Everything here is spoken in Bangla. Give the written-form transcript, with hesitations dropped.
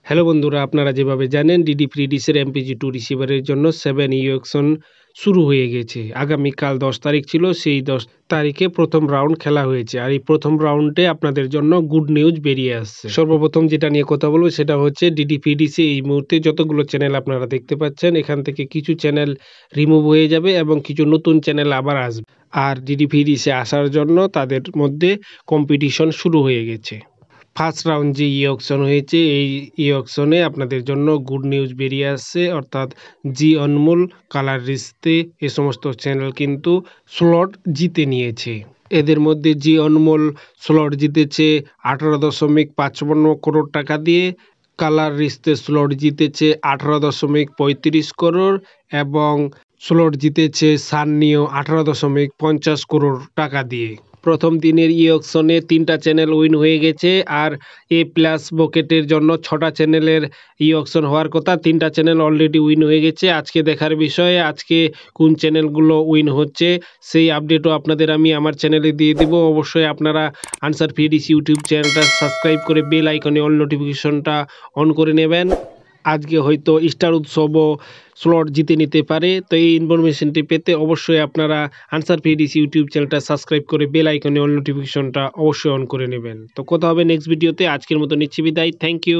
হ্যালো বন্ধুরা, আপনারা যেভাবে জানেন ডিডি ফ্রি ডিশের MPG-2 রিসিভারের জন্য 7 অকশন শুরু হয়ে গেছে। আগামীকাল 10 তারিখ ছিল, সেই 10 তারিখে প্রথম রাউন্ড খেলা হয়েছে। আর এই প্রথম রাউন্ডে আপনাদের জন্য গুড নিউজ বেরিয়ে আসছে। সর্বপ্রথম যেটা নিয়ে কথা বলবো সেটা হচ্ছে ডিডি ফ্রি ডিশে এই মুহূর্তে যতগুলো চ্যানেল আপনারা দেখতে পাচ্ছেন, এখান থেকে কিছু চ্যানেল রিমুভ হয়ে যাবে এবং কিছু নতুন চ্যানেল আবার আসবে। আর ডিডি ফ্রি ডিশে আসার জন্য তাদের মধ্যে কম্পিটিশন শুরু হয়ে গেছে। ফার্স্ট রাউন্ড যে অকশন হয়েছে, এই অকশনে আপনাদের জন্য গুড নিউজ বেরিয়ে আসছে, অর্থাৎ জি অনমোল, কালার রিস্তে এ সমস্ত চ্যানেল কিন্তু স্লট জিতে নিয়েছে। এদের মধ্যে জি অনমোল স্লট জিতেছে 18.55 করোড় টাকা দিয়ে, কালার রিস্তে স্লট জিতেছে 18.35 করোড় এবং স্লট জিতেছে সাননিও 18.50 করোড় টাকা দিয়ে। প্রথম দিনের অকশনে 3টা চ্যানেল উইন হয়ে গেছে, আর এ প্লাস বকেটের জন্য 6টা চ্যানেলের অকশন হওয়ার কথা। 3টা চ্যানেল অলরেডি উইন হয়ে গেছে। আজকে দেখার বিষয়ে আজকে কোন চ্যানেলগুলো উইন হচ্ছে সেই আপডেটও আপনাদের আমি আমার চ্যানেলে দিয়ে দেব। অবশ্যই আপনারা আনসার ফ্রি ডিশ ইউটিউব চ্যানেলটা সাবস্ক্রাইব করে বেল আইকনে অল নোটিফিকেশনটা অন করে নেবেন। আজকে হয়তো স্টার উৎসবও স্লট জিতে নিতে পারে। তো এই ইনফরমেশনটি পেতে অবশ্যই আপনারা আনসার ফ্রি ডিশ ইউটিউব চ্যানেলটা সাবস্ক্রাইব করে বেল আইকনে অল নোটিফিকেশনটা অবশ্যই অন করে নেবেন। তো কথা হবে নেক্সট ভিডিওতে। আজকের মতো নিচ্ছি বিদায়। Thank you.